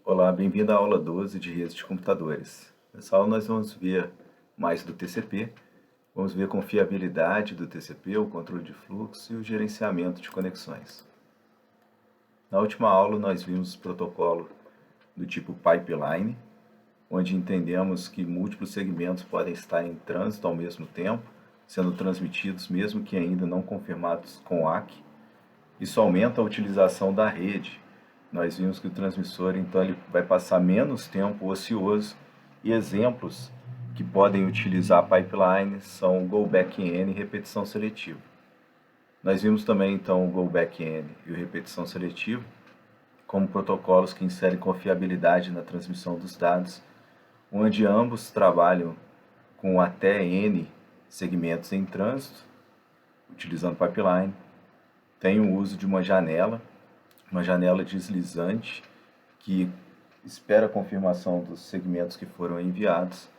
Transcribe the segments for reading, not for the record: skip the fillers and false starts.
Olá, bem-vindo à aula 12 de redes de computadores. Nessa aula nós vamos ver mais do TCP, vamos ver a confiabilidade do TCP, o controle de fluxo e o gerenciamento de conexões. Na última aula nós vimos o protocolo do tipo pipeline, onde entendemos que múltiplos segmentos podem estar em trânsito ao mesmo tempo, sendo transmitidos mesmo que ainda não confirmados com ACK. Isso aumenta a utilização da rede. Nós vimos que o transmissor, então, ele vai passar menos tempo ocioso, e exemplos que podem utilizar pipeline são o go back N e repetição seletiva. Nós vimos também, então, o go back N e o repetição seletiva como protocolos que inserem confiabilidade na transmissão dos dados, onde ambos trabalham com até N segmentos em trânsito, utilizando pipeline. Tem o uso de uma janela deslizante que espera a confirmação dos segmentos que foram enviados,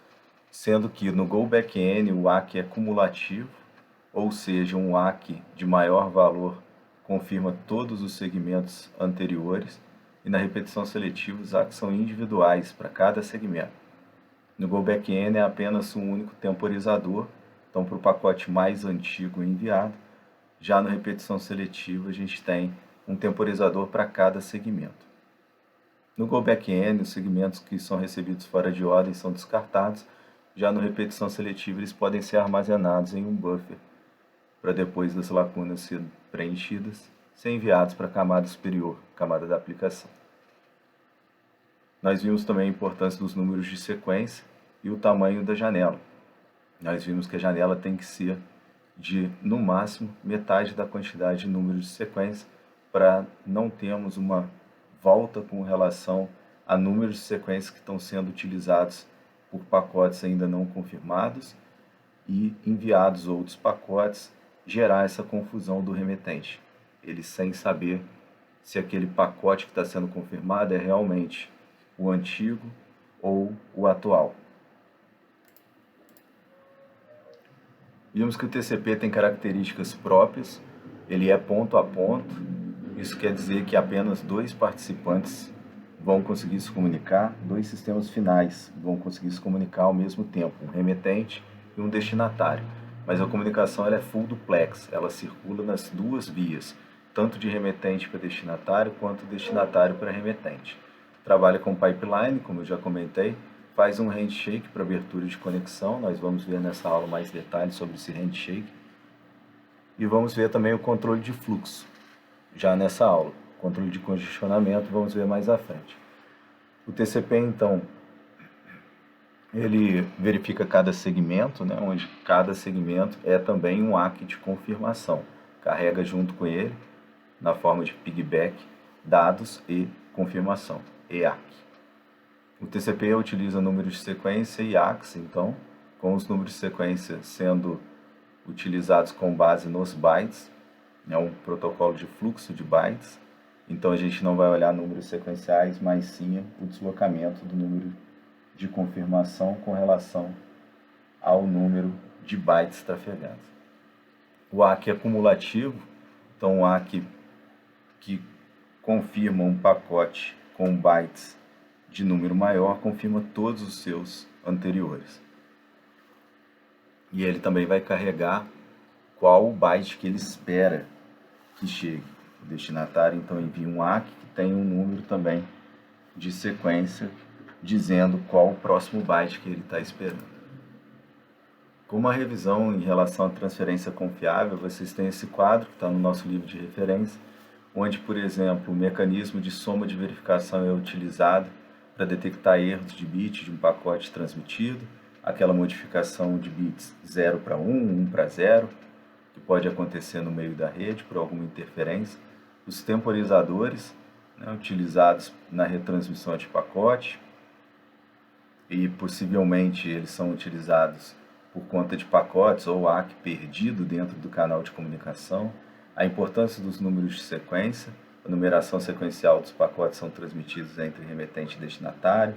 sendo que no go back N o ACK é cumulativo, ou seja, um ACK de maior valor confirma todos os segmentos anteriores, e na repetição seletiva os ACKs são individuais para cada segmento. No go back N é apenas um único temporizador, então para o pacote mais antigo enviado. Já na repetição seletiva a gente tem um temporizador para cada segmento. No go back N, os segmentos que são recebidos fora de ordem são descartados. Já no repetição seletiva, eles podem ser armazenados em um buffer, para depois das lacunas serem preenchidas, ser enviados para a camada superior, camada da aplicação. Nós vimos também a importância dos números de sequência e o tamanho da janela. Nós vimos que a janela tem que ser de, no máximo, metade da quantidade de números de sequência, para não termos uma volta com relação a números de sequência que estão sendo utilizados por pacotes ainda não confirmados e enviados outros pacotes, gerar essa confusão do remetente, ele sem saber se aquele pacote que está sendo confirmado é realmente o antigo ou o atual. Vimos que o TCP tem características próprias, ele é ponto a ponto. Isso quer dizer que apenas dois participantes vão conseguir se comunicar, dois sistemas finais vão conseguir se comunicar ao mesmo tempo, um remetente e um destinatário. Mas a comunicação ela é full duplex, ela circula nas duas vias, tanto de remetente para destinatário, quanto destinatário para remetente. Trabalha com pipeline, como eu já comentei, faz um handshake para abertura de conexão, nós vamos ver nessa aula mais detalhes sobre esse handshake. E vamos ver também o controle de fluxo, já nessa aula. Controle de congestionamento, vamos ver mais à frente. O TCP, então, ele verifica cada segmento, onde cada segmento é também um ACK de confirmação. Carrega junto com ele, na forma de piggyback, dados e confirmação, EACK. O TCP utiliza números de sequência e ACKs, então, com os números de sequência sendo utilizados com base nos bytes, é um protocolo de fluxo de bytes, então a gente não vai olhar números sequenciais, mas sim o deslocamento do número de confirmação com relação ao número de bytes trafegados. O ACK é cumulativo, então o ACK que confirma um pacote com bytes de número maior confirma todos os seus anteriores. E ele também vai carregar qual o byte que ele espera que chegue. O destinatário então envia um ACK que tem um número também de sequência dizendo qual o próximo byte que ele está esperando. Com uma revisão em relação à transferência confiável, vocês têm esse quadro que está no nosso livro de referência, onde, por exemplo, o mecanismo de soma de verificação é utilizado para detectar erros de bit de um pacote transmitido, aquela modificação de bits 0 para 1, 1 para 0, que pode acontecer no meio da rede por alguma interferência. Os temporizadores, utilizados na retransmissão de pacote, e possivelmente eles são utilizados por conta de pacotes ou ACK perdido dentro do canal de comunicação. A importância dos números de sequência, a numeração sequencial dos pacotes são transmitidos entre remetente e destinatário.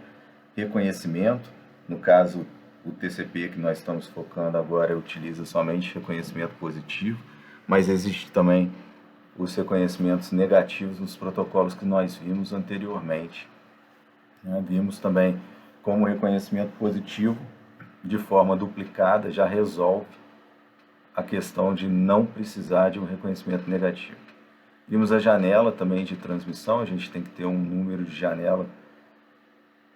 Reconhecimento, no caso o TCP que nós estamos focando agora utiliza somente reconhecimento positivo, mas existe também os reconhecimentos negativos nos protocolos que nós vimos anteriormente, né? Vimos também como o reconhecimento positivo de forma duplicada já resolve a questão de não precisar de um reconhecimento negativo. Vimos a janela também de transmissão, a gente tem que ter um número de janela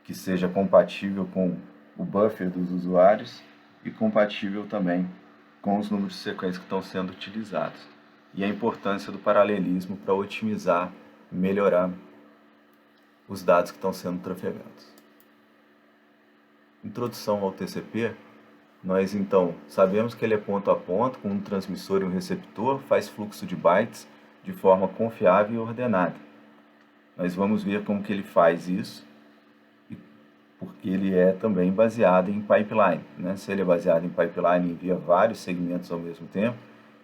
que seja compatível com o buffer dos usuários e compatível também com os números de sequência que estão sendo utilizados. E a importância do paralelismo para otimizar e melhorar os dados que estão sendo trafegados. Introdução ao TCP. Nós então sabemos que ele é ponto a ponto, com um transmissor e um receptor, faz fluxo de bytes de forma confiável e ordenada. Nós vamos ver como que ele faz isso, porque ele é também baseado em pipeline, né? Se ele é baseado em pipeline e envia vários segmentos ao mesmo tempo,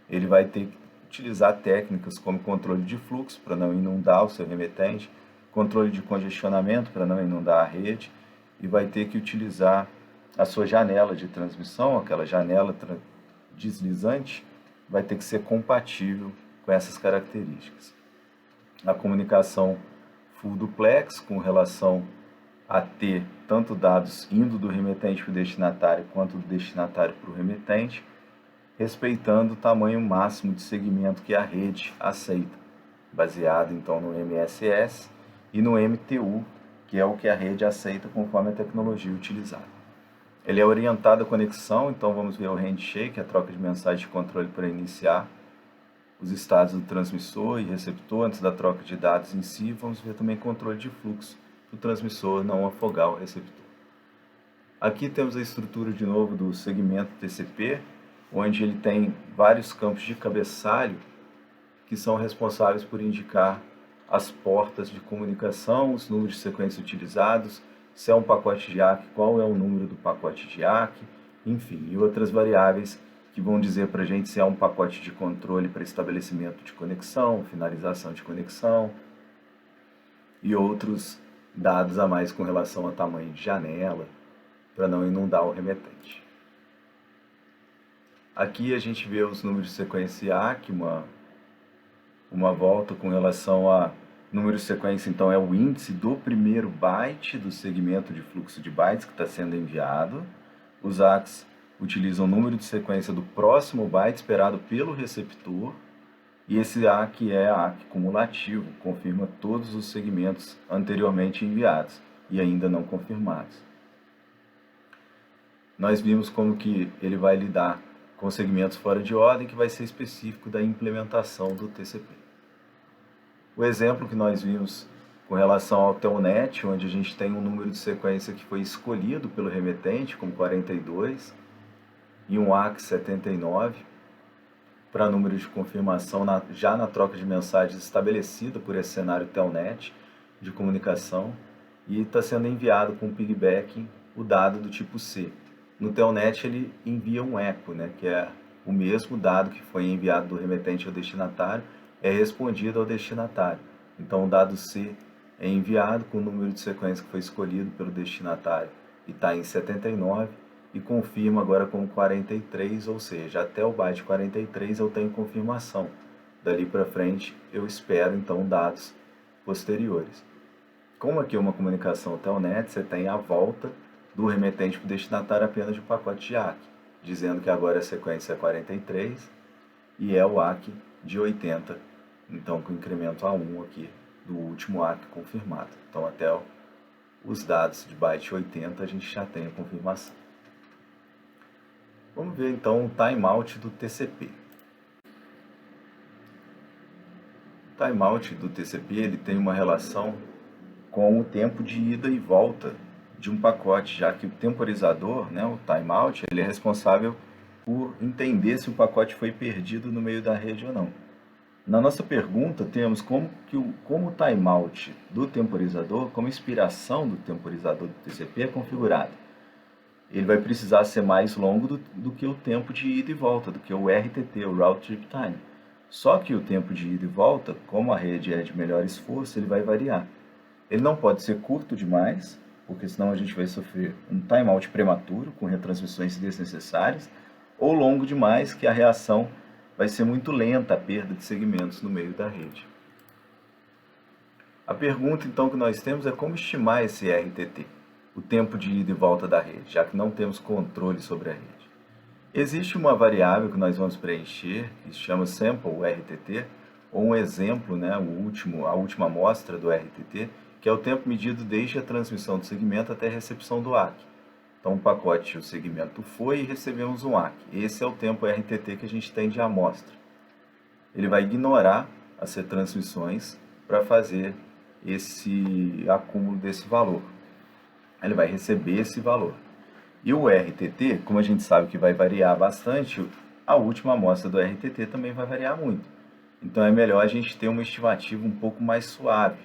ele vai ter que utilizar técnicas como controle de fluxo para não inundar o seu remetente, controle de congestionamento para não inundar a rede, e vai ter que utilizar a sua janela de transmissão, aquela janela deslizante, vai ter que ser compatível com essas características. A comunicação full duplex com relação a ter tanto dados indo do remetente para o destinatário quanto do destinatário para o remetente, respeitando o tamanho máximo de segmento que a rede aceita, baseado então no MSS e no MTU, que é o que a rede aceita conforme a tecnologia utilizada. Ele é orientado à conexão, então vamos ver o handshake, a troca de mensagem de controle para iniciar os estados do transmissor e receptor antes da troca de dados em si. Vamos ver também controle de fluxo, para o transmissor não afogar o receptor. Aqui temos a estrutura de novo do segmento TCP, onde ele tem vários campos de cabeçalho que são responsáveis por indicar as portas de comunicação, os números de sequência utilizados, se é um pacote de ACK, qual é o número do pacote de ACK, enfim, e outras variáveis que vão dizer para a gente se é um pacote de controle para estabelecimento de conexão, finalização de conexão, e outros dados a mais com relação ao tamanho de janela, para não inundar o remetente. Aqui a gente vê os números de sequência ACK, uma volta com relação a número de sequência, então é o índice do primeiro byte do segmento de fluxo de bytes que está sendo enviado. Os ACKs utilizam o número de sequência do próximo byte esperado pelo receptor, e esse ACK é ACK cumulativo, confirma todos os segmentos anteriormente enviados e ainda não confirmados. Nós vimos como que ele vai lidar com segmentos fora de ordem, que vai ser específico da implementação do TCP. O exemplo que nós vimos com relação ao Telnet, onde a gente tem um número de sequência que foi escolhido pelo remetente, como 42, e um ACK 79, para número de confirmação já na troca de mensagens estabelecida por esse cenário Telnet de comunicação, e está sendo enviado com piggyback o dado do tipo C. No Telnet ele envia um eco, né, que é o mesmo dado que foi enviado do remetente ao destinatário, é respondido ao destinatário. Então o dado C é enviado com o número de sequência que foi escolhido pelo destinatário e está em 79, e confirma agora como 43, ou seja, até o byte 43 eu tenho confirmação. Dali para frente eu espero então dados posteriores. Como aqui é uma comunicação Telnet, você tem a volta do remetente para o destinatário apenas de um pacote de ACK, dizendo que agora a sequência é 43 e é o ACK de 80, então com incremento a 1 aqui do último ACK confirmado. Então até os dados de byte 80 a gente já tem a confirmação. Vamos ver então o timeout do TCP. O timeout do TCP ele tem uma relação com o tempo de ida e volta de um pacote, já que o temporizador, né, o timeout, ele é responsável por entender se o pacote foi perdido no meio da rede ou não. Na nossa pergunta, temos como o timeout do temporizador, como inspiração do temporizador do TCP é configurado. Ele vai precisar ser mais longo do que o tempo de ida e volta, do que o RTT, o Round Trip Time. Só que o tempo de ida e volta, como a rede é de melhor esforço, ele vai variar. Ele não pode ser curto demais, porque senão a gente vai sofrer um timeout prematuro, com retransmissões desnecessárias, ou longo demais, que a reação vai ser muito lenta, a perda de segmentos no meio da rede. A pergunta então que nós temos é como estimar esse RTT, o tempo de ida e volta da rede, já que não temos controle sobre a rede. Existe uma variável que nós vamos preencher, que se chama sample RTT, ou um exemplo, né, a última amostra do RTT, que é o tempo medido desde a transmissão do segmento até a recepção do ACK. Então, o pacote, o segmento foi e recebemos um ACK. Esse é o tempo RTT que a gente tem de amostra. Ele vai ignorar as retransmissões para fazer esse acúmulo desse valor. Ele vai receber esse valor. E o RTT, como a gente sabe que vai variar bastante, a última amostra do RTT também vai variar muito. Então é melhor a gente ter uma estimativa um pouco mais suave.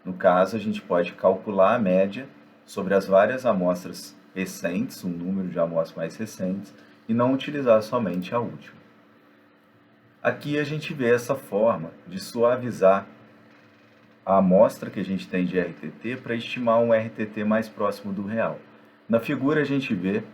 No caso, a gente pode calcular a média sobre as várias amostras recentes, um número de amostras mais recentes, e não utilizar somente a última. Aqui a gente vê essa forma de suavizar a amostra que a gente tem de RTT para estimar um RTT mais próximo do real. Na figura a gente vê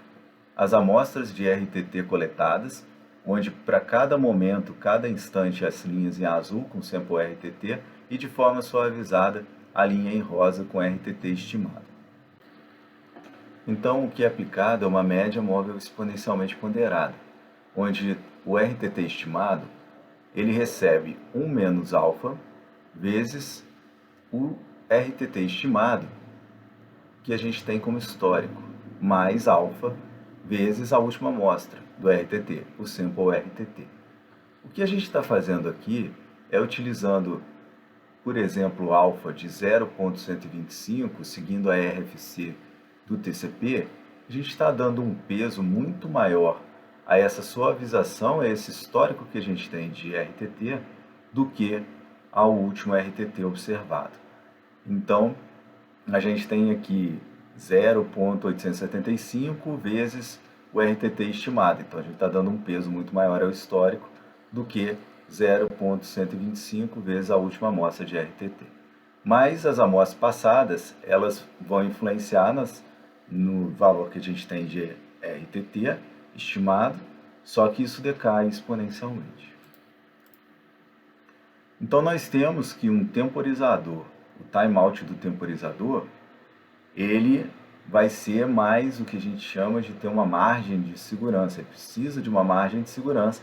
as amostras de RTT coletadas, onde para cada momento, cada instante, as linhas em azul com sample RTT e de forma suavizada a linha em rosa com RTT estimado. Então o que é aplicado é uma média móvel exponencialmente ponderada, onde o RTT estimado ele recebe 1 menos alfa vezes o RTT estimado que a gente tem como histórico, mais alfa vezes a última amostra do RTT, o sample RTT. O que a gente está fazendo aqui é utilizando, por exemplo, alfa de 0,125, seguindo a RFC do TCP, a gente está dando um peso muito maior a essa suavização, a esse histórico que a gente tem de RTT, do que ao último RTT observado. Então, a gente tem aqui 0,875 vezes o RTT estimado. Então, a gente está dando um peso muito maior ao histórico do que 0,125 vezes a última amostra de RTT. Mas as amostras passadas, elas vão influenciar no valor que a gente tem de RTT estimado, só que isso decai exponencialmente. Então, nós temos que um temporizador, o timeout do temporizador, ele vai ser mais o que a gente chama de ter uma margem de segurança. Ele precisa de uma margem de segurança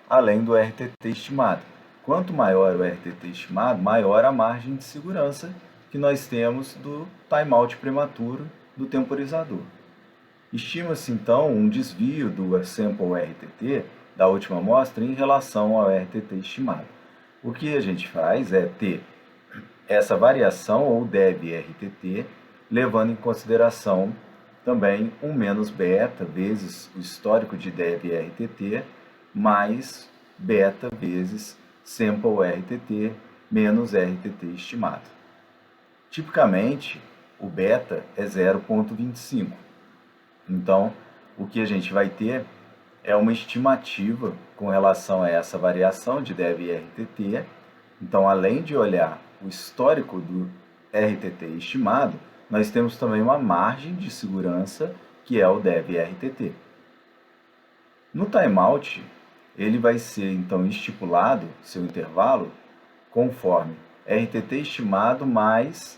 além do RTT estimado. Quanto maior o RTT estimado, maior a margem de segurança que nós temos do timeout prematuro do temporizador. Estima-se então um desvio do sample RTT da última amostra em relação ao RTT estimado. O que a gente faz é ter essa variação ou dev RTT, levando em consideração também 1 menos beta vezes o histórico de dev RTT mais beta vezes sample RTT menos RTT estimado. Tipicamente, o beta é 0,25. Então, o que a gente vai ter é uma estimativa com relação a essa variação de dev RTT. Então, além de olhar o histórico do RTT estimado, nós temos também uma margem de segurança, que é o dev RTT. No timeout, ele vai ser então estipulado, seu intervalo, conforme RTT estimado mais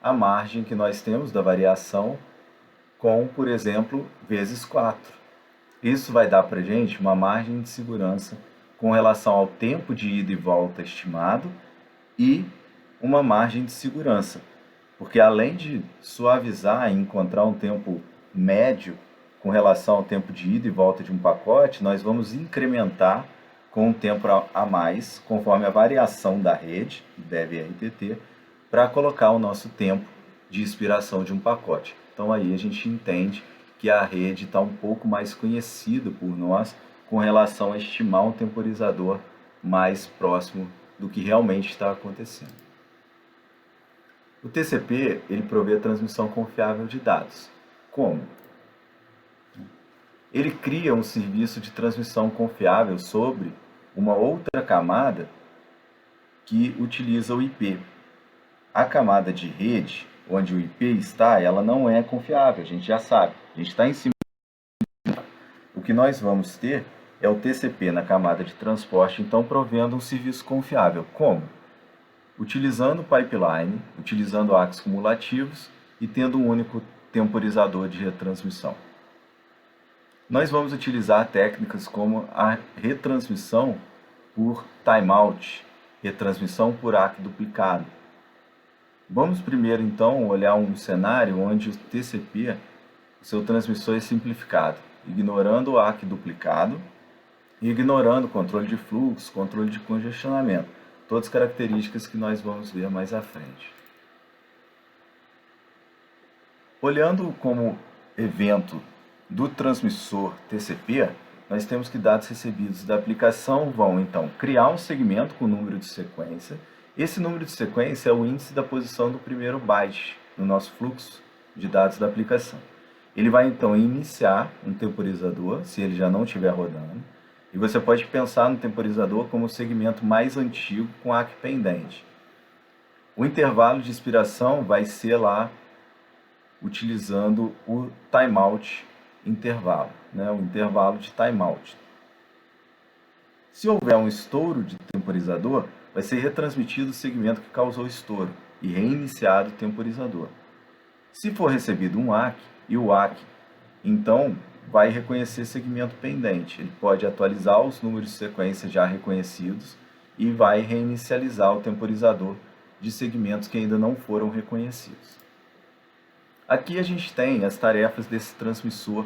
a margem que nós temos da variação com, por exemplo, vezes 4. Isso vai dar para a gente uma margem de segurança com relação ao tempo de ida e volta estimado e uma margem de segurança, porque além de suavizar e encontrar um tempo médio com relação ao tempo de ida e volta de um pacote, nós vamos incrementar com um tempo a mais, conforme a variação da rede, dev RTT, para colocar o nosso tempo de expiração de um pacote. Então aí a gente entende que a rede está um pouco mais conhecida por nós com relação a estimar um temporizador mais próximo do que realmente está acontecendo. O TCP ele provê a transmissão confiável de dados. Como? Ele cria um serviço de transmissão confiável sobre uma outra camada que utiliza o IP. A camada de rede, onde o IP está, ela não é confiável, a gente já sabe. A gente está em cima. O que nós vamos ter é o TCP na camada de transporte, então provendo um serviço confiável. Como? utilizando pipeline, utilizando ACKs cumulativos e tendo um único temporizador de retransmissão. Nós vamos utilizar técnicas como a retransmissão por timeout, retransmissão por ACK duplicado. Vamos primeiro então olhar um cenário onde o TCP, o seu transmissor é simplificado, ignorando o ACK duplicado e ignorando controle de fluxo, controle de congestionamento, todas características que nós vamos ver mais à frente. Olhando como evento do transmissor TCP, nós temos que dados recebidos da aplicação vão então criar um segmento com número de sequência. Esse número de sequência é o índice da posição do primeiro byte no nosso fluxo de dados da aplicação. Ele vai então iniciar um temporizador, se ele já não estiver rodando, e você pode pensar no temporizador como o segmento mais antigo com ACK pendente. O intervalo de expiração vai ser lá utilizando o timeout intervalo, o intervalo de timeout. Se houver um estouro de temporizador, vai ser retransmitido o segmento que causou o estouro e reiniciado o temporizador. Se for recebido um ACK, e o ACK, então, vai reconhecer segmento pendente. Ele pode atualizar os números de sequência já reconhecidos e vai reinicializar o temporizador de segmentos que ainda não foram reconhecidos. Aqui a gente tem as tarefas desse transmissor,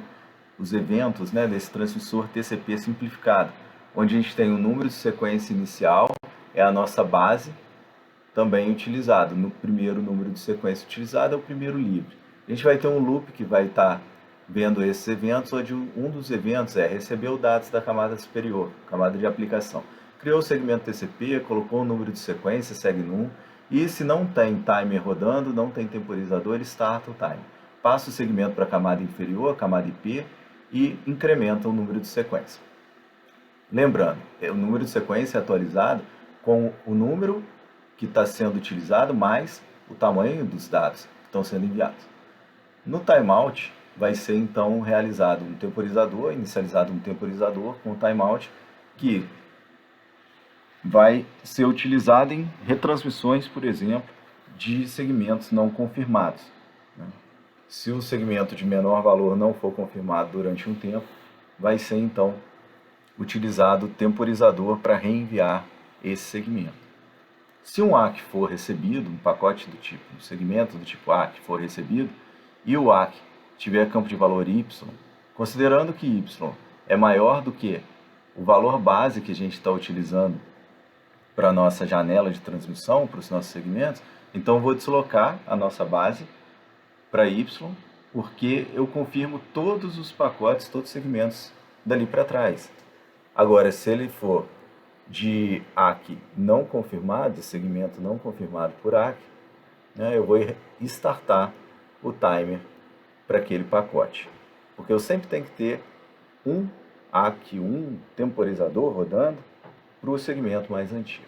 os eventos desse transmissor TCP simplificado, onde a gente tem o número de sequência inicial, é a nossa base, também utilizado. No primeiro número de sequência utilizado é o primeiro livre. A gente vai ter um loop que vai estar vendo esses eventos, onde um dos eventos é receber os dados da camada superior, camada de aplicação. Criou o segmento TCP, colocou o número de sequência, segue num, e se não tem timer rodando, não tem temporizador, ele starta o timer. Passa o segmento para a camada inferior, a camada IP, e incrementa o número de sequência. Lembrando, o número de sequência é atualizado com o número que está sendo utilizado mais o tamanho dos dados que estão sendo enviados. No timeout, vai ser então realizado um temporizador, inicializado um temporizador com timeout, que vai ser utilizado em retransmissões, por exemplo, de segmentos não confirmados. Se o segmento de menor valor não for confirmado durante um tempo, vai ser então utilizado o temporizador para reenviar esse segmento. Se um ACK for recebido, um pacote do tipo, um segmento do tipo ACK for recebido, e o ACK tiver campo de valor y, considerando que y é maior do que o valor base que a gente está utilizando para a nossa janela de transmissão, para os nossos segmentos, então eu vou deslocar a nossa base para y, porque eu confirmo todos os pacotes, todos os segmentos dali para trás. Agora, se ele for de ACK não confirmado, de segmento não confirmado por ACK, eu vou startar o timer para aquele pacote. Porque eu sempre tenho que ter um ACK, um temporizador rodando para o segmento mais antigo.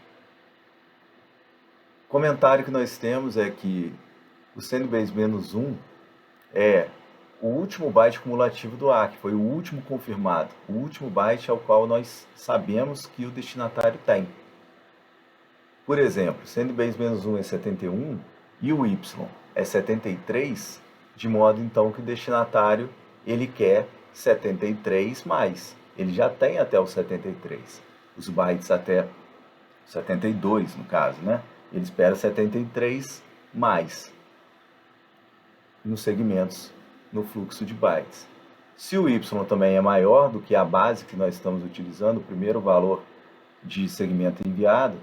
O comentário que nós temos é que o sendbase-1 é o último byte cumulativo do ACK, foi o último confirmado, o último byte ao qual nós sabemos que o destinatário tem. Por exemplo, sendbase-1 é 71 e o Y é 73, de modo então que o destinatário ele quer 73 mais. Ele já tem até o 73, os bytes até 72 no caso, Ele espera 73 mais nos segmentos no fluxo de bytes. Se o Y também é maior do que a base que nós estamos utilizando, o primeiro valor de segmento enviado,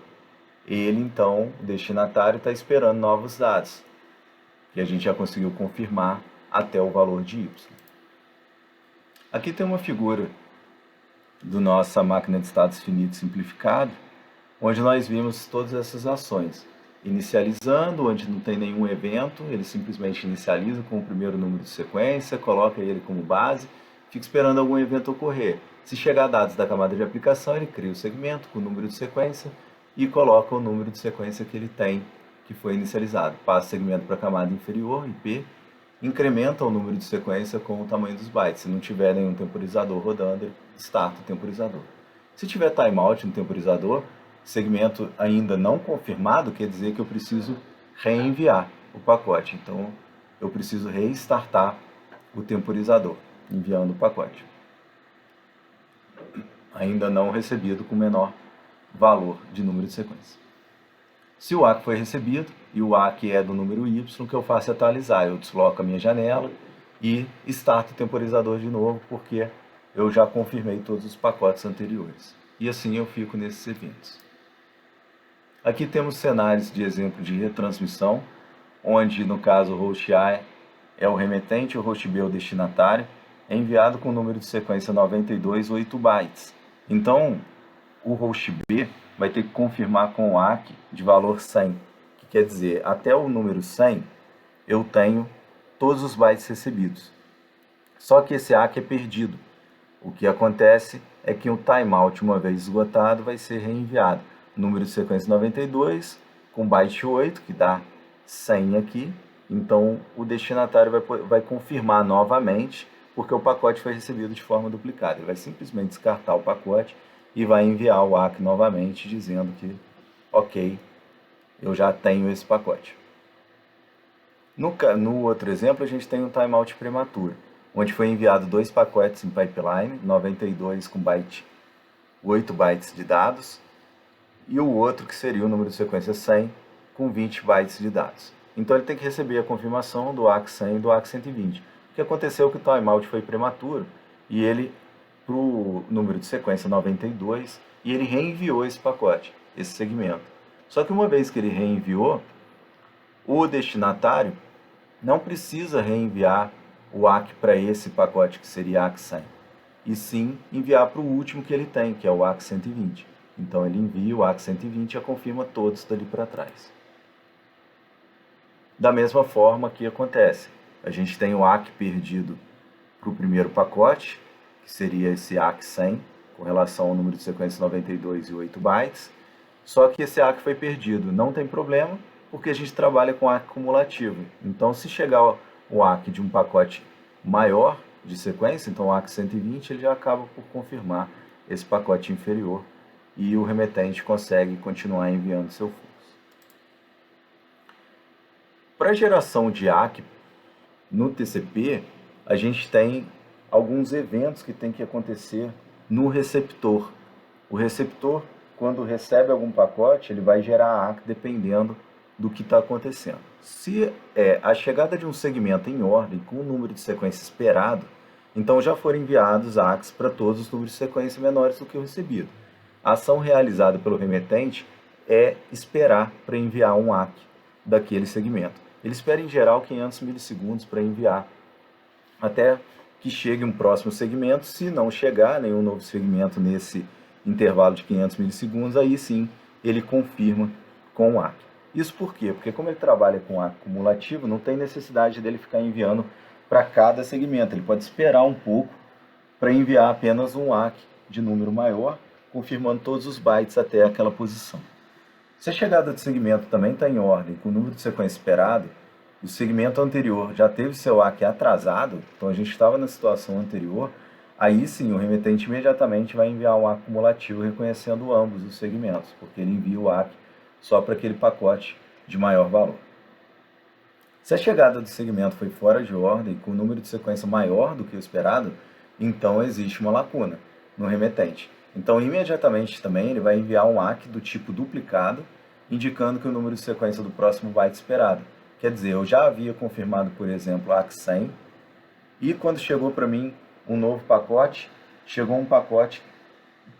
ele então, o destinatário, está esperando novos dados, que a gente já conseguiu confirmar até o valor de Y. Aqui tem uma figura do nossa máquina de estados finito simplificado, onde nós vimos todas essas ações. Inicializando, onde não tem nenhum evento, ele simplesmente inicializa com o primeiro número de sequência, coloca ele como base, fica esperando algum evento ocorrer. Se chegar dados da camada de aplicação, ele cria o segmento com o número de sequência e coloca o número de sequência que ele tem, que foi inicializado. Passa o segmento para a camada inferior, IP, incrementa o número de sequência com o tamanho dos bytes. Se não tiver nenhum temporizador rodando, ele starta o temporizador. Se tiver timeout no temporizador, segmento ainda não confirmado quer dizer que eu preciso reenviar o pacote. Então, eu preciso restartar o temporizador, enviando o pacote. Ainda não recebido com menor valor de número de sequência. Se o ACK foi recebido e o ACK é do número Y, o que eu faço é atualizar. Eu desloco a minha janela e starto o temporizador de novo, porque eu já confirmei todos os pacotes anteriores. E assim eu fico nesses eventos. Aqui temos cenários de exemplo de retransmissão, onde no caso o host A é o remetente, o host B é o destinatário, é enviado com o número de sequência 92, 8 bytes. Então, o host B vai ter que confirmar com o ACK de valor 100, que quer dizer, até o número 100 eu tenho todos os bytes recebidos. Só que esse ACK é perdido. O que acontece é que o timeout, uma vez esgotado, vai ser reenviado. Número de sequência 92 com byte 8, que dá 100 aqui. Então, o destinatário vai confirmar novamente, porque o pacote foi recebido de forma duplicada. Ele vai simplesmente descartar o pacote e vai enviar o ACK novamente, dizendo que, ok, eu já tenho esse pacote. No outro exemplo, a gente tem um timeout prematuro, onde foi enviado 2 pacotes em pipeline, 92 com 8 bytes de dados, e o outro que seria o número de sequência 100 com 20 bytes de dados. Então ele tem que receber a confirmação do ACK 100 e do ACK 120. O que aconteceu é que o timeout foi prematuro e ele, para o número de sequência 92, e ele reenviou esse pacote, esse segmento. Só que uma vez que ele reenviou, o destinatário não precisa reenviar o ACK para esse pacote que seria ACK 100, e sim enviar para o último que ele tem, que é o ACK 120. Então ele envia o ACK 120 e confirma todos dali para trás. Da mesma forma que acontece, a gente tem o ACK perdido para o primeiro pacote, que seria esse ACK 100, com relação ao número de sequência 92 e 8 bytes, só que esse ACK foi perdido. Não tem problema, porque a gente trabalha com ACK cumulativo. Então, se chegar o ACK de um pacote maior de sequência, então o ACK 120, ele já acaba por confirmar esse pacote inferior e o remetente consegue continuar enviando seu fluxo. Para a geração de ACK no TCP, a gente tem alguns eventos que tem que acontecer no receptor. O receptor, quando recebe algum pacote, ele vai gerar ACK dependendo do que está acontecendo. Se a chegada de um segmento em ordem com o número de sequência esperado, então já foram enviados ACKs para todos os números de sequência menores do que o recebido. A ação realizada pelo remetente é esperar para enviar um ACK daquele segmento. Ele espera em geral 500 milissegundos para enviar, até que chegue um próximo segmento. Se não chegar nenhum novo segmento nesse intervalo de 500 milissegundos, aí sim ele confirma com o ACK. Isso por quê? Porque como ele trabalha com ACK cumulativo, não tem necessidade dele ficar enviando para cada segmento. Ele pode esperar um pouco para enviar apenas um ACK de número maior, confirmando todos os bytes até aquela posição. Se a chegada do segmento também está em ordem, com o número de sequência esperado, o segmento anterior já teve seu ACK atrasado, então a gente estava na situação anterior, aí sim o remetente imediatamente vai enviar um ACK cumulativo reconhecendo ambos os segmentos, porque ele envia o ACK só para aquele pacote de maior valor. Se a chegada do segmento foi fora de ordem, com o número de sequência maior do que o esperado, então existe uma lacuna no remetente. Então, imediatamente também ele vai enviar um ACK do tipo duplicado, indicando que o número de sequência do próximo byte esperado. Quer dizer, eu já havia confirmado, por exemplo, ACK 100, e quando chegou para mim um novo pacote, chegou um pacote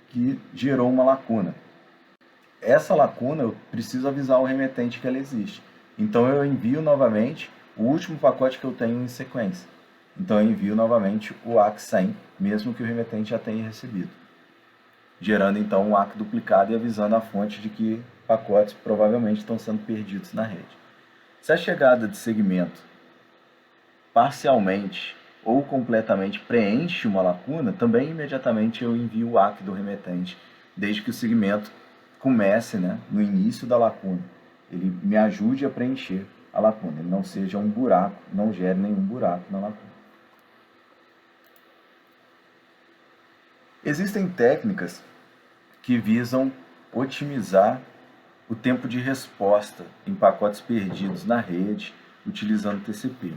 que gerou uma lacuna. Essa lacuna eu preciso avisar o remetente que ela existe. Então eu envio novamente o último pacote que eu tenho em sequência. Então eu envio novamente o ACK 100, mesmo que o remetente já tenha recebido, gerando então um ACK duplicado e avisando a fonte de que pacotes provavelmente estão sendo perdidos na rede. Se a chegada de segmento parcialmente ou completamente preenche uma lacuna, também imediatamente eu envio o ACK do remetente, desde que o segmento comece no início da lacuna. Ele me ajude a preencher a lacuna, ele não seja um buraco, não gere nenhum buraco na lacuna. Existem técnicas que visam otimizar o tempo de resposta em pacotes perdidos na rede utilizando o TCP.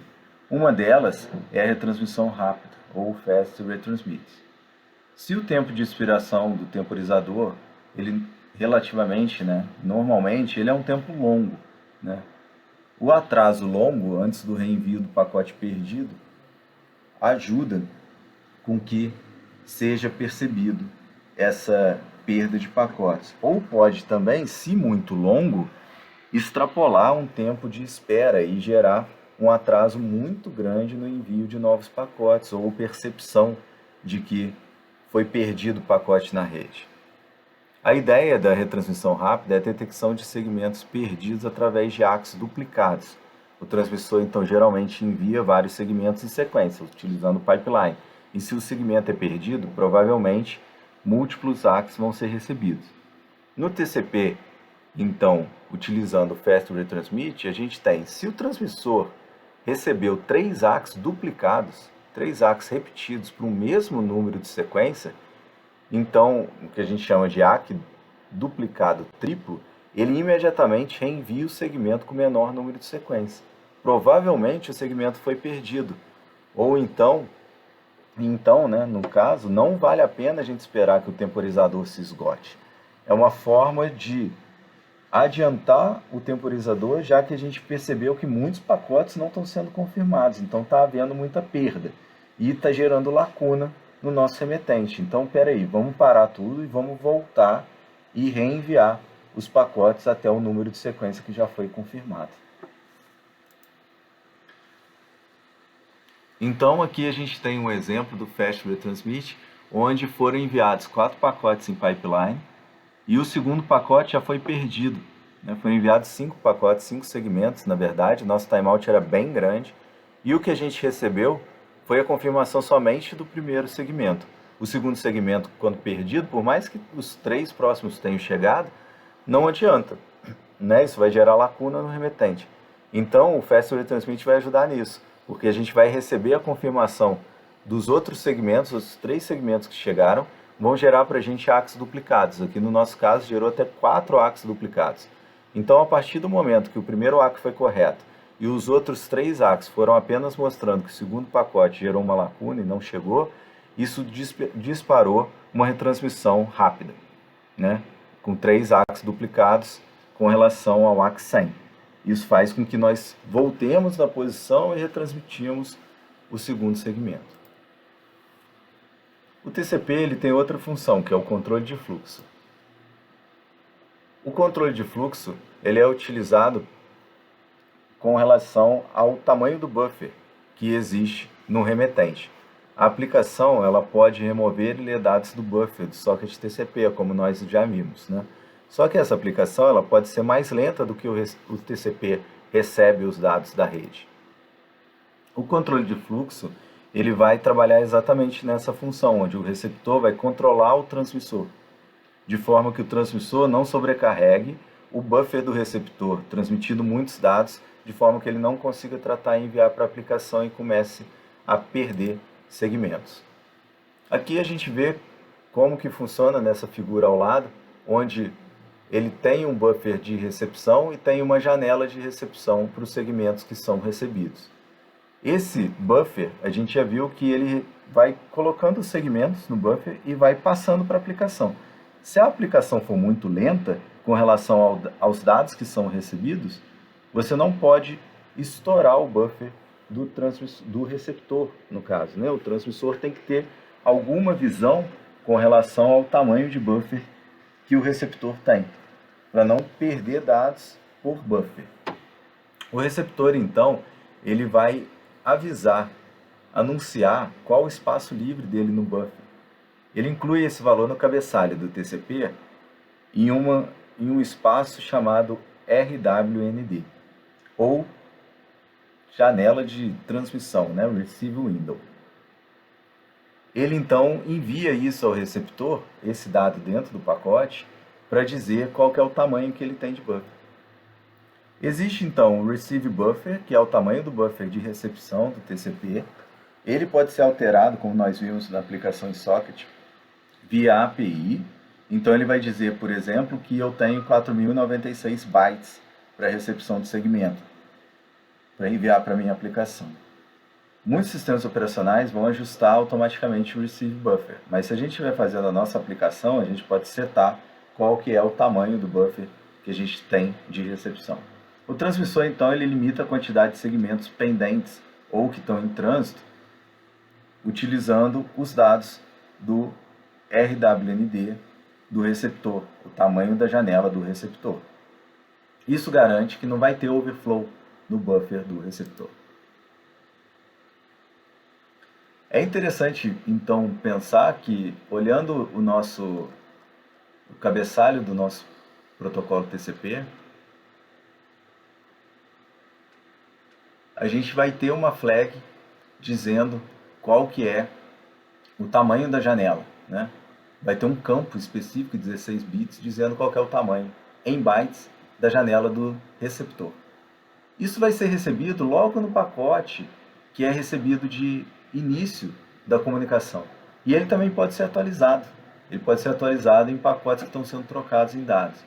Uma delas é a retransmissão rápida, ou Fast Retransmit. Se o tempo de expiração do temporizador, ele relativamente, normalmente, ele é um tempo longo, O atraso longo antes do reenvio do pacote perdido ajuda com que seja percebido essa perda de pacotes. Ou pode também, se muito longo, extrapolar um tempo de espera e gerar um atraso muito grande no envio de novos pacotes ou percepção de que foi perdido o pacote na rede. A ideia da retransmissão rápida é a detecção de segmentos perdidos através de ACKs duplicados. O transmissor, então, geralmente envia vários segmentos em sequência, utilizando o pipeline. E se o segmento é perdido, provavelmente múltiplos ACKs vão ser recebidos. No TCP, então, utilizando o Fast Retransmit, a gente tem, se o transmissor recebeu 3 ACKs duplicados, 3 ACKs repetidos para o mesmo número de sequência, então, o que a gente chama de ACK duplicado triplo, ele imediatamente reenvia o segmento com menor número de sequências. Provavelmente o segmento foi perdido. Ou então, no caso, não vale a pena a gente esperar que o temporizador se esgote. É uma forma de adiantar o temporizador, já que a gente percebeu que muitos pacotes não estão sendo confirmados. Então está havendo muita perda e está gerando lacuna no nosso remetente. Então, peraí, vamos parar tudo e vamos voltar e reenviar os pacotes até o número de sequência que já foi confirmado. Então, aqui a gente tem um exemplo do Fast Retransmit, onde foram enviados 4 pacotes em pipeline e o segundo pacote já foi perdido. Foram enviados 5 pacotes, 5 segmentos, na verdade, nosso timeout era bem grande e o que a gente recebeu foi a confirmação somente do primeiro segmento. O segundo segmento, quando perdido, por mais que os 3 próximos tenham chegado, não adianta. Isso vai gerar lacuna no remetente. Então, o Fast Retransmit vai ajudar nisso, porque a gente vai receber a confirmação dos outros segmentos, os 3 segmentos que chegaram, vão gerar para a gente ACKs duplicados. Aqui no nosso caso, gerou até 4 ACKs duplicados. Então, a partir do momento que o primeiro ACK foi correto, e os outros 3 ACKs foram apenas mostrando que o segundo pacote gerou uma lacuna e não chegou, isso disparou uma retransmissão rápida, com 3 ACKs duplicados com relação ao ACK 100. Isso faz com que nós voltemos na posição e retransmitimos o segundo segmento. O TCP ele tem outra função, que é o controle de fluxo. O controle de fluxo ele é utilizado com relação ao tamanho do buffer que existe no remetente. A aplicação ela pode remover e ler dados do buffer do socket TCP, como nós já vimos. Só que essa aplicação ela pode ser mais lenta do que o TCP recebe os dados da rede. O controle de fluxo ele vai trabalhar exatamente nessa função, onde o receptor vai controlar o transmissor, de forma que o transmissor não sobrecarregue o buffer do receptor, transmitindo muitos dados, de forma que ele não consiga tratar e enviar para a aplicação e comece a perder segmentos. Aqui a gente vê como que funciona nessa figura ao lado, onde ele tem um buffer de recepção e tem uma janela de recepção para os segmentos que são recebidos. Esse buffer, a gente já viu que ele vai colocando os segmentos no buffer e vai passando para a aplicação. Se a aplicação for muito lenta com relação aos dados que são recebidos, você não pode estourar o buffer do receptor, no caso. O transmissor tem que ter alguma visão com relação ao tamanho de buffer que o receptor tem, para não perder dados por buffer. O receptor, então, ele vai anunciar qual o espaço livre dele no buffer. Ele inclui esse valor no cabeçalho do TCP em um espaço chamado RWND, ou janela de transmissão, Receive Window. Ele então envia isso ao receptor, esse dado dentro do pacote, para dizer qual que é o tamanho que ele tem de buffer. Existe então o Receive Buffer, que é o tamanho do buffer de recepção do TCP. Ele pode ser alterado, como nós vimos na aplicação em socket, via API. Então ele vai dizer, por exemplo, que eu tenho 4.096 bytes para recepção de segmento, para enviar para a minha aplicação. Muitos sistemas operacionais vão ajustar automaticamente o Receive Buffer, mas se a gente estiver fazendo a nossa aplicação, a gente pode setar qual que é o tamanho do buffer que a gente tem de recepção. O transmissor, então, ele limita a quantidade de segmentos pendentes ou que estão em trânsito, utilizando os dados do RWND do receptor, o tamanho da janela do receptor. Isso garante que não vai ter overflow no buffer do receptor. É interessante, então, pensar que, olhando o cabeçalho do nosso protocolo TCP, a gente vai ter uma flag dizendo qual que é o tamanho da janela, né? Vai ter um campo específico de 16 bits dizendo qual que é o tamanho, em bytes, da janela do receptor. Isso vai ser recebido logo no pacote que é recebido de início da comunicação. E ele também pode ser atualizado. Ele pode ser atualizado em pacotes que estão sendo trocados em dados.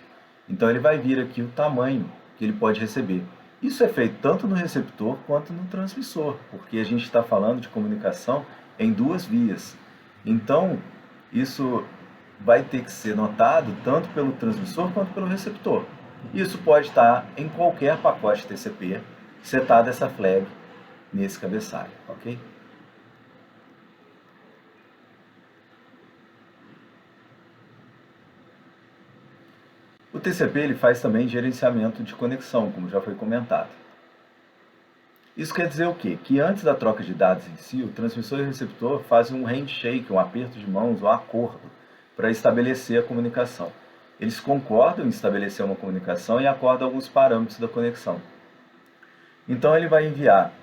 Então ele vai vir aqui o tamanho que ele pode receber. Isso é feito tanto no receptor quanto no transmissor, porque a gente está falando de comunicação em duas vias. Então, isso vai ter que ser notado tanto pelo transmissor quanto pelo receptor. Isso pode estar em qualquer pacote TCP, setada essa flag nesse cabeçalho, ok? O TCP ele faz também gerenciamento de conexão, como já foi comentado. Isso quer dizer o quê? Que antes da troca de dados em si, o transmissor e o receptor fazem um handshake, um aperto de mãos, um acordo, para estabelecer a comunicação. Eles concordam em estabelecer uma comunicação e acordam alguns parâmetros da conexão. Então ele vai enviar,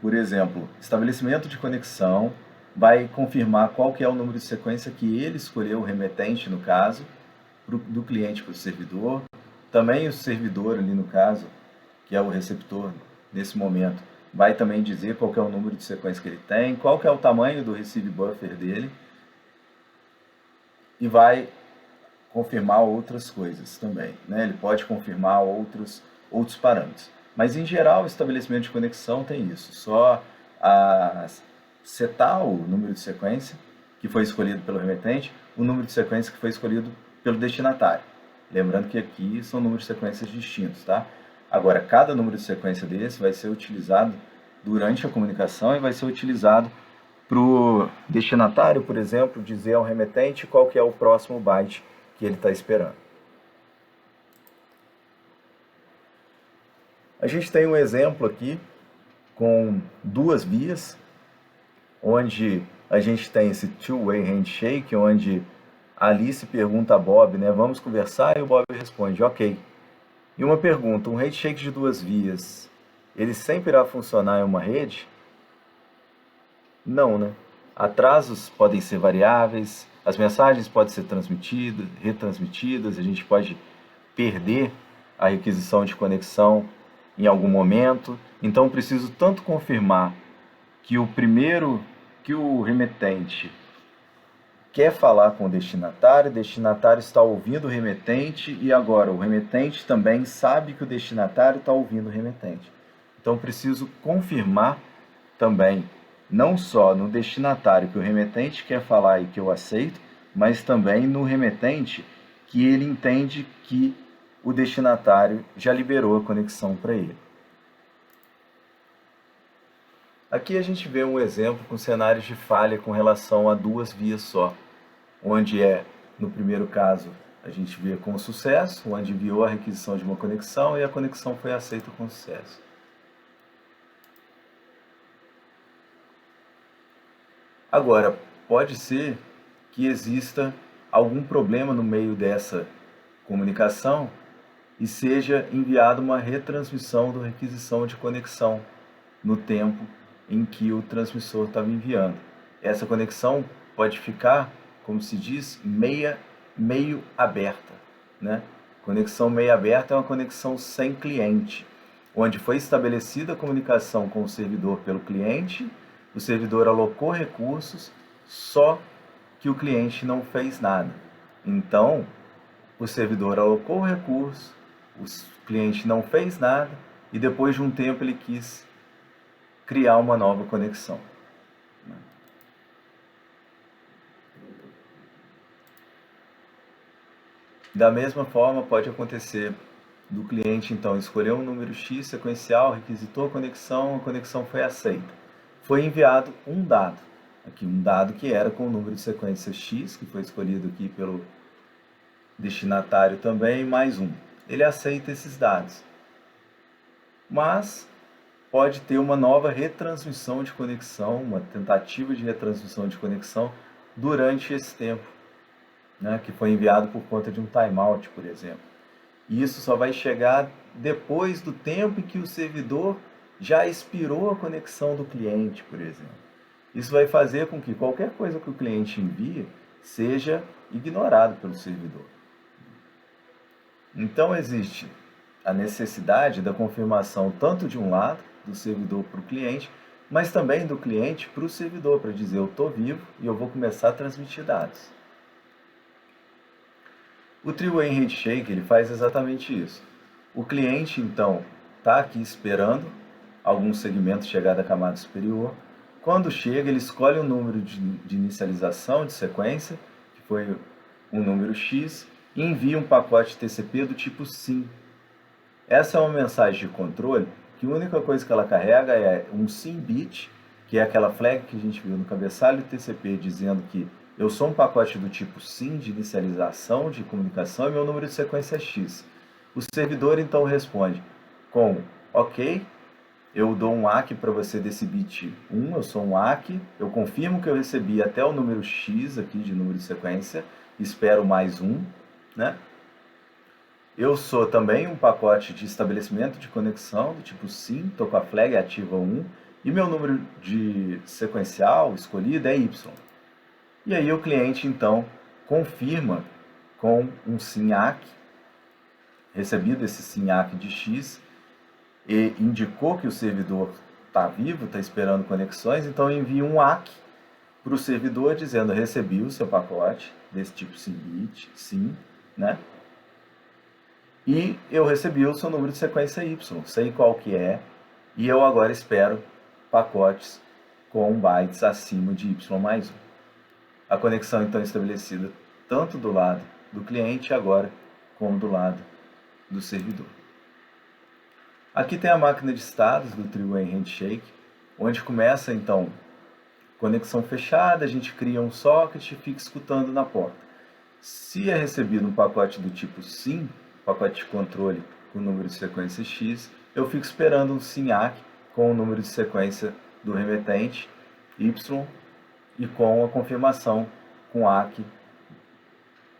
por exemplo, estabelecimento de conexão, vai confirmar qual que é o número de sequência que ele escolheu, o remetente no caso, do cliente para o servidor. Também o servidor ali no caso, que é o receptor nesse momento, vai também dizer qual que é o número de sequência que ele tem, qual que é o tamanho do receive buffer dele, e vai confirmar outras coisas também, né? Ele pode confirmar outros parâmetros. Mas, em geral, o estabelecimento de conexão tem isso. Só setar o número de sequência que foi escolhido pelo remetente, o número de sequência que foi escolhido pelo destinatário. Lembrando que aqui são números de sequências distintos, tá? Agora, cada número de sequência desse vai ser utilizado durante a comunicação e vai ser utilizado para o destinatário, por exemplo, dizer ao remetente qual que é o próximo byte que ele está esperando. A gente tem um exemplo aqui com duas vias, onde a gente tem esse two-way handshake, onde a Alice pergunta a Bob, né, vamos conversar, e o Bob responde, ok. E uma pergunta, um handshake de duas vias, ele sempre irá funcionar em uma rede? Não, né? Atrasos podem ser variáveis, as mensagens podem ser transmitidas, retransmitidas, a gente pode perder a requisição de conexão em algum momento. Então, preciso tanto confirmar que o remetente quer falar com o destinatário está ouvindo o remetente e agora o remetente também sabe que o destinatário está ouvindo o remetente. Então, preciso confirmar também não só no destinatário que o remetente quer falar e que eu aceito, mas também no remetente que ele entende que o destinatário já liberou a conexão para ele. Aqui a gente vê um exemplo com cenários de falha com relação a duas vias só, onde no primeiro caso, a gente vê com sucesso, onde enviou a requisição de uma conexão e a conexão foi aceita com sucesso. Agora, pode ser que exista algum problema no meio dessa comunicação e seja enviada uma retransmissão da requisição de conexão no tempo em que o transmissor estava enviando. Essa conexão pode ficar, como se diz, meio aberta, né? Conexão meio aberta é uma conexão sem cliente, onde foi estabelecida a comunicação com o servidor pelo cliente, o servidor alocou recursos, só que o cliente não fez nada. Então, o servidor alocou o recurso, o cliente não fez nada e depois de um tempo ele quis criar uma nova conexão. Da mesma forma, pode acontecer do cliente, então, escolher um número X sequencial, requisitou a conexão foi aceita. Foi enviado um dado, aqui um dado que era com o número de sequência X, que foi escolhido aqui pelo destinatário também, mais um. Ele aceita esses dados, mas pode ter uma nova retransmissão de conexão, uma tentativa de retransmissão de conexão durante esse tempo, né, que foi enviado por conta de um timeout, por exemplo. E isso só vai chegar depois do tempo em que o servidor já expirou a conexão do cliente, por exemplo. Isso vai fazer com que qualquer coisa que o cliente envie seja ignorado pelo servidor. Então existe a necessidade da confirmação tanto de um lado, do servidor para o cliente, mas também do cliente para o servidor, para dizer eu estou vivo e eu vou começar a transmitir dados. O Three-Way Handshake ele faz exatamente isso. O cliente, então, está aqui esperando algum segmento chegar da camada superior. Quando chega, ele escolhe um número de inicialização de sequência, que foi um número X, e envia um pacote TCP do tipo SYN. Essa é uma mensagem de controle que a única coisa que ela carrega é um SYN bit, que é aquela flag que a gente viu no cabeçalho do TCP dizendo que eu sou um pacote do tipo SYN de inicialização de comunicação e meu número de sequência é X. O servidor então responde com OK, eu dou um ACK para você desse bit 1, eu sou um ACK, eu confirmo que eu recebi até o número X aqui de número de sequência, espero mais um, né? Eu sou também um pacote de estabelecimento de conexão do tipo SYN, estou com a flag ativa 1, e meu número de sequencial escolhido é Y. E aí o cliente, então, confirma com um SYN ACK, recebido esse SYN ACK de X, e indicou que o servidor está vivo, está esperando conexões, então envia um ACK para o servidor dizendo recebi o seu pacote desse tipo SYN-bit, SYN, né? E eu recebi o seu número de sequência Y, sei qual que é, e eu agora espero pacotes com bytes acima de Y mais 1. A conexão então é estabelecida tanto do lado do cliente agora como do lado do servidor. Aqui tem a máquina de estados do Three-Way Handshake, onde começa então conexão fechada, a gente cria um socket e fica escutando na porta. Se é recebido um pacote do tipo SYN, pacote de controle com o número de sequência X, eu fico esperando um SYN ACK com o número de sequência do remetente Y e com a confirmação com ACK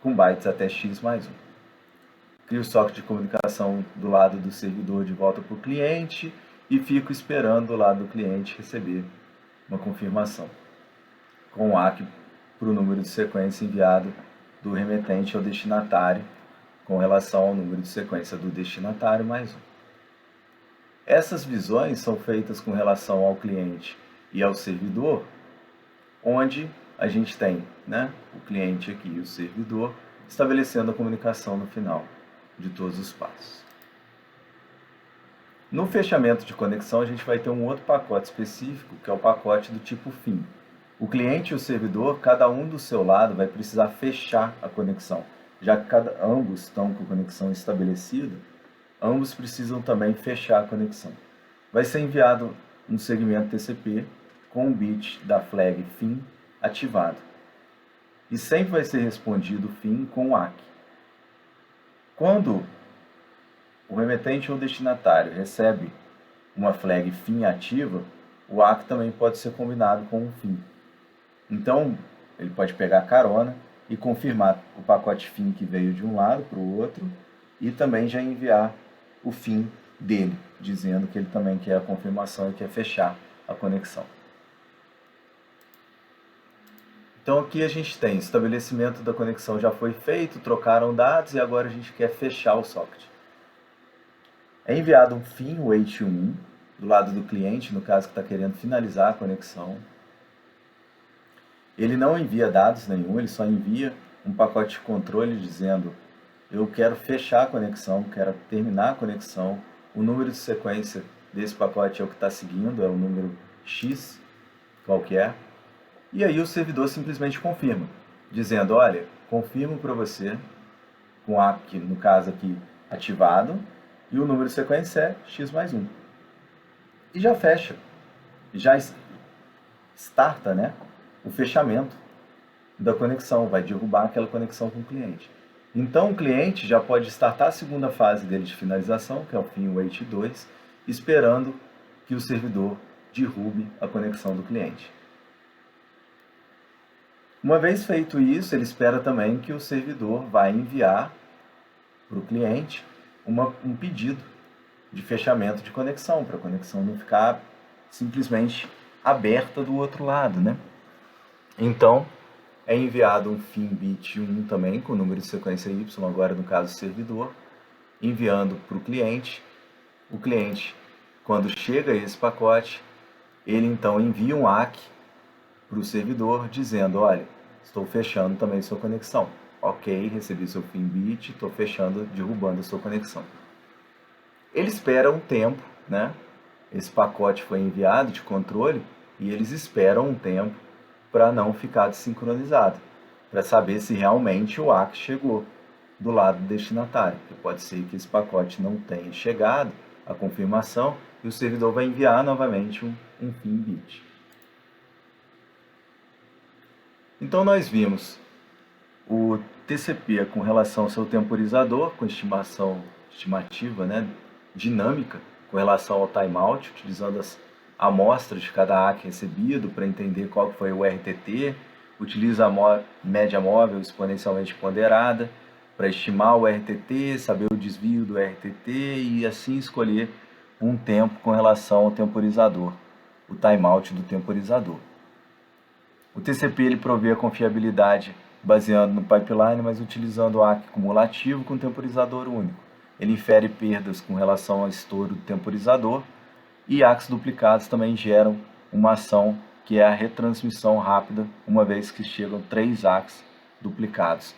com bytes até X mais 1. Crio o socket de comunicação do lado do servidor de volta para o cliente e fico esperando do lado do cliente receber uma confirmação com ACK para o número de sequência enviado do remetente ao destinatário com relação ao número de sequência do destinatário mais 1. Essas visões são feitas com relação ao cliente e ao servidor, onde a gente tem, né, o cliente aqui e o servidor estabelecendo a comunicação no final de todos os passos. No fechamento de conexão, a gente vai ter um outro pacote específico, que é o pacote do tipo fim. O cliente e o servidor, cada um do seu lado, vai precisar fechar a conexão. Já que ambos estão com a conexão estabelecida, ambos precisam também fechar a conexão. Vai ser enviado um segmento TCP com o bit da flag fim ativado. E sempre vai ser respondido fim com o ACK. Quando o remetente ou destinatário recebe uma flag fim ativa, o ACK também pode ser combinado com um fim. Então, ele pode pegar carona e confirmar o pacote fim que veio de um lado para o outro e também já enviar o fim dele, dizendo que ele também quer a confirmação e quer fechar a conexão. Então aqui a gente tem estabelecimento da conexão já foi feito, trocaram dados e agora a gente quer fechar o socket. É enviado um fim, o H1, do lado do cliente, no caso que está querendo finalizar a conexão. Ele não envia dados nenhum, ele só envia um pacote de controle dizendo eu quero fechar a conexão, quero terminar a conexão, o número de sequência desse pacote é o que está seguindo, é o número X qualquer, e aí o servidor simplesmente confirma, dizendo, olha, confirmo para você, com a, que no caso aqui, ativado, e o número de sequência é X mais 1. E já fecha, já starta, né, o fechamento da conexão, vai derrubar aquela conexão com o cliente. Então o cliente já pode startar a segunda fase dele de finalização, que é o fim wait 2, esperando que o servidor derrube a conexão do cliente. Uma vez feito isso, ele espera também que o servidor vai enviar para o cliente um pedido de fechamento de conexão, para a conexão não ficar simplesmente aberta do outro lado, né? Então, é enviado um fim bit 1 também, com o número de sequência Y, agora no caso o servidor, enviando para o cliente. O cliente, quando chega esse pacote, ele então envia um ACK para o servidor, dizendo, olha, estou fechando também sua conexão. Ok, recebi seu fim bit, estou fechando, derrubando a sua conexão. Ele espera um tempo, né? Esse pacote foi enviado de controle e eles esperam um tempo para não ficar desincronizado, para saber se realmente o ACK chegou do lado do destinatário. Porque pode ser que esse pacote não tenha chegado, a confirmação, e o servidor vai enviar novamente um fim bit. Então nós vimos o TCP com relação ao seu temporizador, com estimativa, né, dinâmica, com relação ao timeout, utilizando as amostras de cada ACK recebido para entender qual foi o RTT, utiliza a média móvel exponencialmente ponderada para estimar o RTT, saber o desvio do RTT e assim escolher um tempo com relação ao temporizador, o timeout do temporizador. O TCP ele provê a confiabilidade baseando no pipeline, mas utilizando o ACK cumulativo com temporizador único. Ele infere perdas com relação ao estouro do temporizador e ACKs duplicados também geram uma ação que é a retransmissão rápida, uma vez que chegam 3 ACKs duplicados.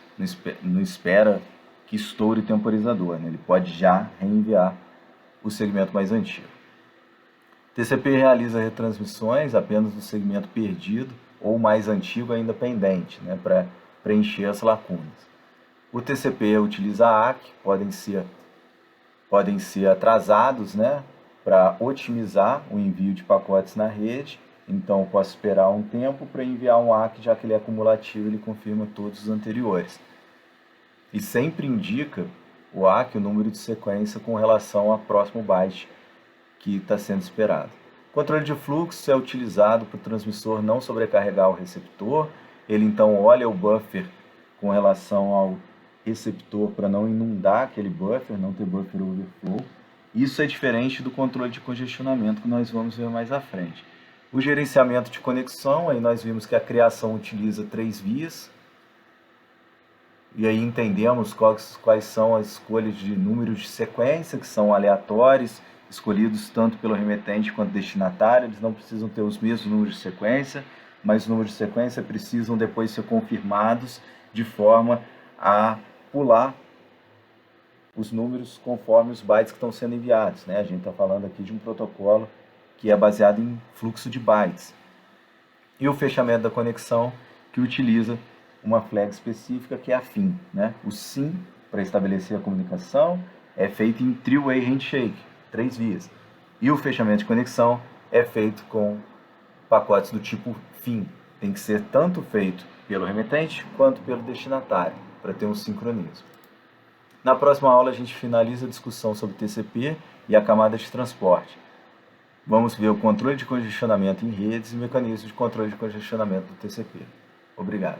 Não espera que estoure o temporizador, né? Ele pode já reenviar o segmento mais antigo. TCP realiza retransmissões apenas do segmento perdido ou mais antigo ainda pendente, né, para preencher as lacunas. O TCP utiliza ACK, podem ser atrasados, né, para otimizar o envio de pacotes na rede. Então, eu posso esperar um tempo para enviar um ACK, já que ele é acumulativo, ele confirma todos os anteriores. E sempre indica o ACK, o número de sequência, com relação ao próximo byte que está sendo esperado. O controle de fluxo é utilizado para o transmissor não sobrecarregar o receptor. Ele então olha o buffer com relação ao receptor para não inundar aquele buffer, não ter buffer overflow. Isso é diferente do controle de congestionamento que nós vamos ver mais à frente. O gerenciamento de conexão, aí nós vimos que a criação utiliza 3 vias. E aí entendemos quais são as escolhas de números de sequência, que são aleatórios, escolhidos tanto pelo remetente quanto destinatário. Eles não precisam ter os mesmos números de sequência, mas os números de sequência precisam depois ser confirmados de forma a pular os números conforme os bytes que estão sendo enviados, né? A gente está falando aqui de um protocolo que é baseado em fluxo de bytes. E o fechamento da conexão, que utiliza uma flag específica que é a FIN, né? O SYN, para estabelecer a comunicação, é feito em three-way handshake, 3 vias. E o fechamento de conexão é feito com pacotes do tipo FIN. Tem que ser tanto feito pelo remetente quanto pelo destinatário, para ter um sincronismo. Na próxima aula a gente finaliza a discussão sobre TCP e a camada de transporte. Vamos ver o controle de congestionamento em redes e mecanismos de controle de congestionamento do TCP. Obrigado.